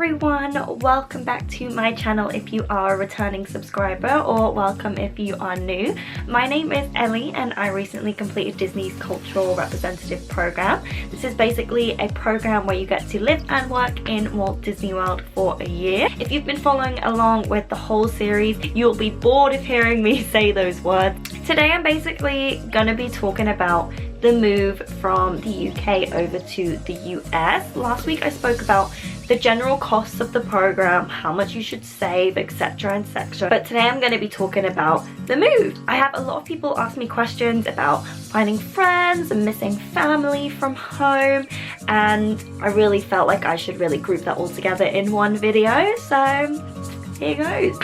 everyone, welcome back to my channel if you are a returning subscriber, or welcome if you are new. My name is Ellie and I recently completed Disney's Cultural Representative Program. This is basically a program where you get to live and work in Walt Disney World for a year. If you've been following along with the whole series, you'll be bored of hearing me say those words. Today I'm basically gonna be talking about the move from the UK over to the US. Last week I spoke about the general costs of the program, how much you should save, etc, etc. But today I'm going to be talking about the move. I have a lot of people ask me questions about finding friends and missing family from home, and I really felt like I should really group that all together in one video, so here goes.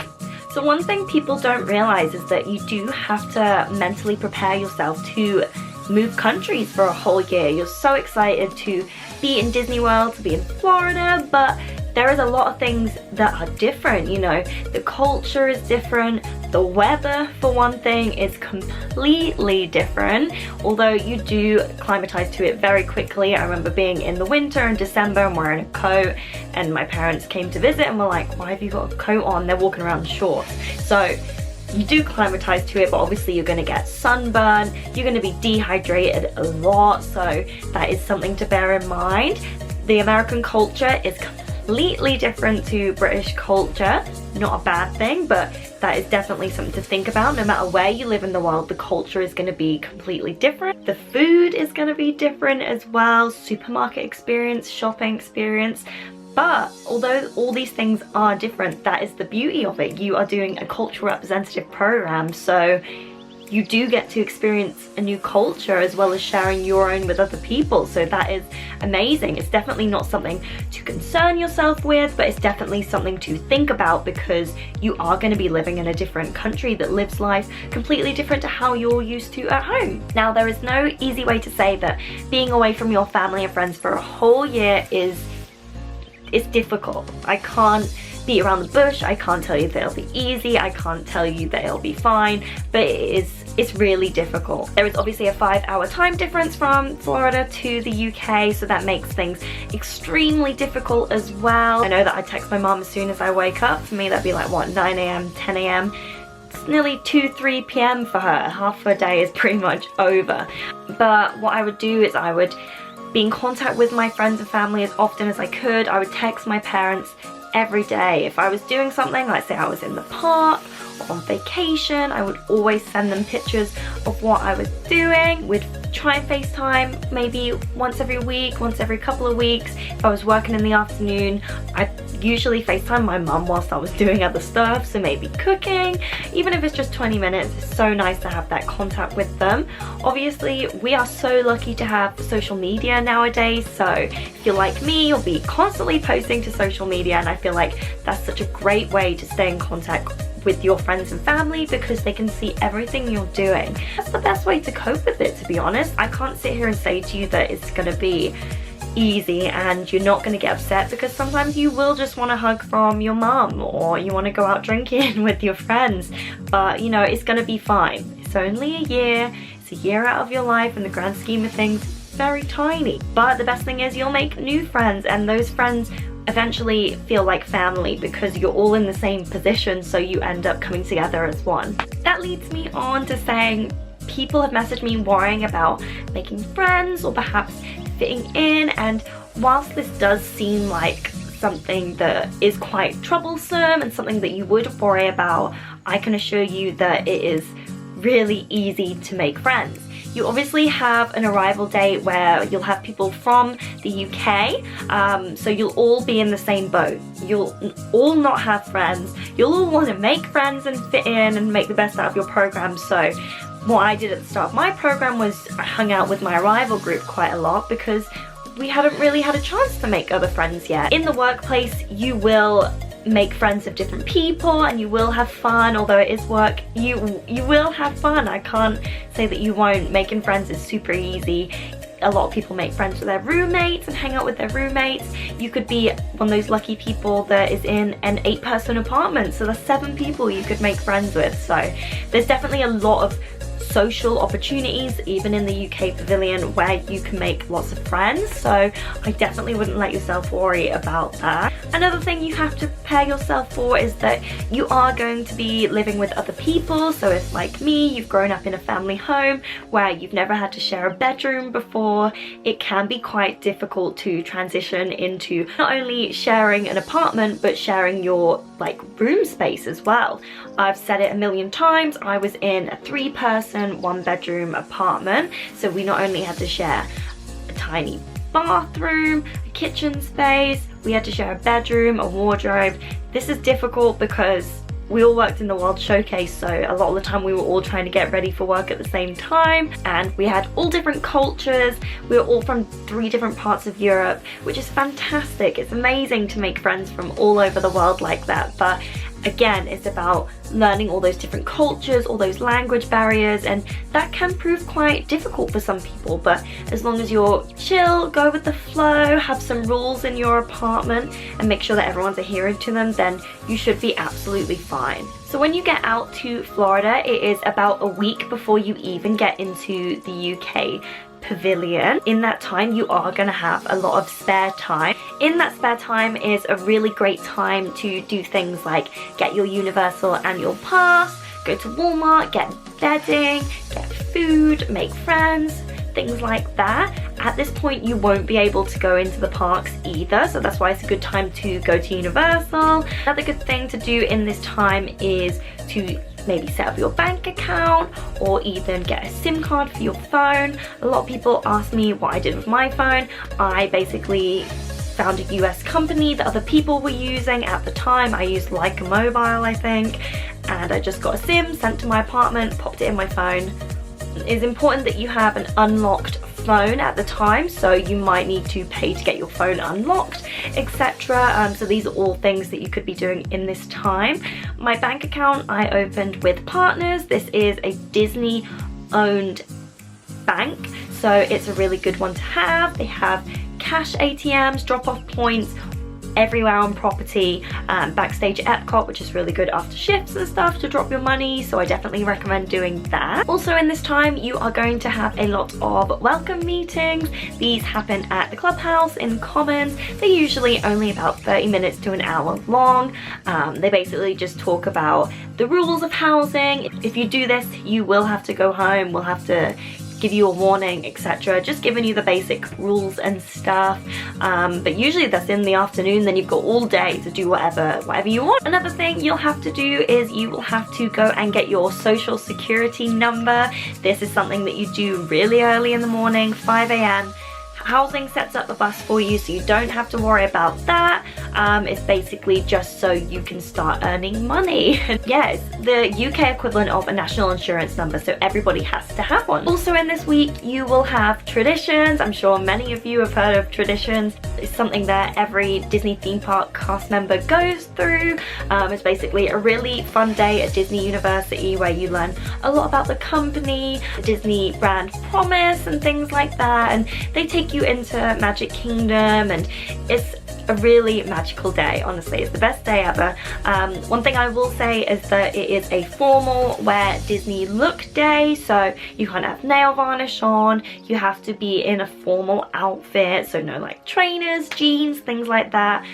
So one thing people don't realize is that you do have to mentally prepare yourself to move countries for a whole year. You're so excited to be in Disney World, to be in Florida, but there is a lot of things that are different, you know. The culture is different, the weather for one thing is completely different, although you do climatize to it very quickly. I remember being in the winter in December and wearing a coat, and my parents came to visit and were like, why have you got a coat on? They're walking around in shorts. So you do climatize to it, but obviously you're going to get sunburn, you're going to be dehydrated a lot, so that is something to bear in mind. The American culture is completely different to British culture. Not a bad thing, but that is definitely something to think about. No matter where you live in the world, the culture is going to be completely different. The food is going to be different as well, supermarket experience, shopping experience. But although all these things are different, that is the beauty of it. You are doing a cultural representative program, so you do get to experience a new culture as well as sharing your own with other people. So that is amazing. It's definitely not something to concern yourself with, but it's definitely something to think about, because you are going to be living in a different country that lives life completely different to how you're used to at home. Now, there is no easy way to say that being away from your family and friends for a whole year it's difficult. I can't beat around the bush. I can't tell you that it'll be easy. I can't tell you that it'll be fine, but it's really difficult. There is obviously a 5-hour time difference from Florida to the UK, so that makes things extremely difficult as well. I know that I text my mom as soon as I wake up. For me, that'd be like, what, 9 a.m, 10 a.m? It's nearly 2-3 p.m. for her. Half her day is pretty much over. But what I would do is I would be in contact with my friends and family as often as I could. I would text my parents every day. If I was doing something, let's say I was in the park or on vacation, I would always send them pictures of what I was doing. We'd try and FaceTime maybe once every week, once every couple of weeks. If I was working in the afternoon, I'd usually FaceTime my mum whilst I was doing other stuff, so maybe cooking. Even if it's just 20 minutes, it's so nice to have that contact with them. Obviously, we are so lucky to have social media nowadays, so if you're like me, you'll be constantly posting to social media, and I feel like that's such a great way to stay in contact with your friends and family, because they can see everything you're doing. That's the best way to cope with it, to be honest. I can't sit here and say to you that it's gonna be easy and you're not going to get upset, because sometimes you will just want a hug from your mum, or you want to go out drinking with your friends, but you know, it's going to be fine. It's only a year. It's a year out of your life. In the grand scheme of things, very tiny. But the best thing is you'll make new friends, and those friends eventually feel like family because you're all in the same position, so you end up coming together as one. That leads me on to saying, people have messaged me worrying about making friends or perhaps fitting in, and whilst this does seem like something that is quite troublesome and something that you would worry about, I can assure you that it is really easy to make friends. You obviously have an arrival date where you'll have people from the UK, so you'll all be in the same boat. You'll all not have friends. You'll all want to make friends and fit in and make the best out of your program. So what I did at the start of my program was I hung out with my arrival group quite a lot, because we hadn't really had a chance to make other friends yet. In the workplace, you will make friends of different people and you will have fun. Although it is work, you will have fun. I can't say that you won't. Making friends is super easy. A lot of people make friends with their roommates and hang out with their roommates. You could be one of those lucky people that is in an 8-person apartment, so there's 7 people you could make friends with. So there's definitely a lot of social opportunities, even in the UK pavilion, where you can make lots of friends, so I definitely wouldn't let yourself worry about that. Another thing you have to prepare yourself for is that you are going to be living with other people. So if, like me, you've grown up in a family home where you've never had to share a bedroom before, it can be quite difficult to transition into not only sharing an apartment but sharing your like room space as well. I've said it a million times, I was in a 3-person 1-bedroom apartment, so we not only had to share a tiny bathroom, a kitchen space, we had to share a bedroom, a wardrobe. This is difficult because we all worked in the World Showcase, so a lot of the time we were all trying to get ready for work at the same time, and we had all different cultures. We were all from 3 different parts of Europe, which is fantastic. It's amazing to make friends from all over the world like that, but again, it's about learning all those different cultures, all those language barriers, and that can prove quite difficult for some people. But as long as you're chill, go with the flow, have some rules in your apartment and make sure that everyone's adhering to them, then you should be absolutely fine. So when you get out to Florida, it is about a week before you even get into the UK pavilion. In that time, you are going to have a lot of spare time. In that spare time is a really great time to do things like get your Universal annual pass, go to Walmart, get bedding, get food, make friends, things like that. At this point, you won't be able to go into the parks either, so that's why it's a good time to go to Universal. Another good thing to do in this time is to maybe set up your bank account or even get a SIM card for your phone. A lot of people ask me what I did with my phone. I basically found a US company that other people were using at the time. I used Leica Mobile, I think, and I just got a SIM sent to my apartment, popped it in my phone. It's important that you have an unlocked phone at the time, so you might need to pay to get your phone unlocked, etc. So these are all things that you could be doing in this time. My bank account I opened with Partners. This is a Disney owned bank, so it's a really good one to have. They have cash ATMs, drop-off points everywhere on property, backstage at Epcot, which is really good after shifts and stuff to drop your money, so I definitely recommend doing that. Also in this time, you are going to have a lot of welcome meetings. These happen at the clubhouse in Commons. They're usually only about 30 minutes to an hour long. They basically just talk about the rules of housing. If you do this, you will have to go home, we'll have to give you a warning, etc. Just giving you the basic rules and stuff, but usually that's in the afternoon, then you've got all day to do whatever you want. Another thing you'll have to do is you will have to go and get your social security number. This is something that you do really early in the morning, 5 a.m. Housing sets up the bus for you, so you don't have to worry about that. It's basically just so you can start earning money. Yeah, it's the UK equivalent of a national insurance number, so everybody has to have one. Also in this week, you will have traditions. I'm sure many of you have heard of traditions. It's something that every Disney theme park cast member goes through. It's basically a really fun day at Disney University where you learn a lot about the company, the Disney brand promise and things like that, and they take you into Magic Kingdom, and it's a really magical day. Honestly, it's the best day ever. One thing I will say is that it is a formal wear Disney look day, so you can't have nail varnish on, you have to be in a formal outfit, so no like trainers, jeans, things like that.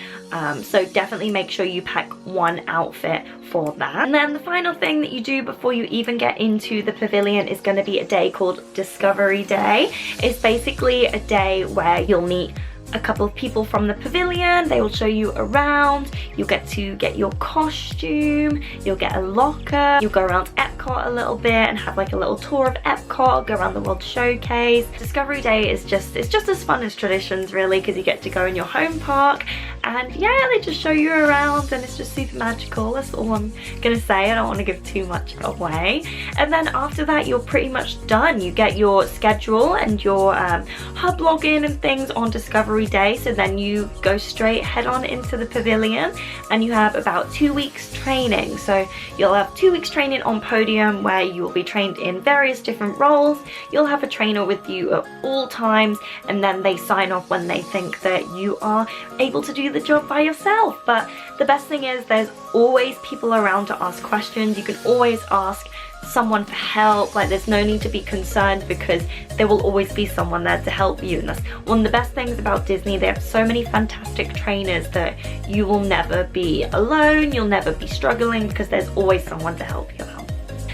So definitely make sure you pack one outfit for that. And then the final thing that you do before you even get into the pavilion is going to be a day called Discovery Day. It's basically a day where you'll meet a couple of people from the pavilion. They will show you around. You'll get to get your costume, you'll get a locker, you'll go around Epcot a little bit and have like a little tour of Epcot, go around the World Showcase. Discovery Day is just as fun as traditions really, because you get to go in your home park and yeah, they just show you around and it's just super magical. That's all I'm gonna say. I don't want to give too much away. And then after that, you're pretty much done. You get your schedule and your hub login and things on Discovery Day, so then you go straight head on into the pavilion and you have about 2 weeks training. So you'll have 2 weeks training on podium where you will be trained in various different roles. You'll have a trainer with you at all times, and then they sign off when they think that you are able to do the job by yourself. But the best thing is there's always people around to ask questions. You can always ask someone for help. Like, there's no need to be concerned because there will always be someone there to help you. And that's one of the best things about Disney. They have so many fantastic trainers that you will never be alone, you'll never be struggling, because there's always someone to help you out.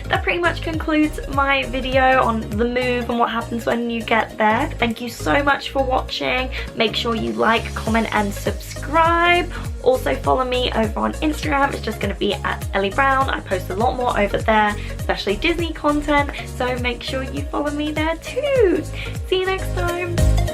That pretty much concludes my video on the move and what happens when you get there. Thank you so much for watching. Make sure you like, comment and subscribe. Also follow me over on Instagram. It's just going to be at Ellie Brown. I post a lot more over there, especially Disney content, so make sure you follow me there too. See you next time.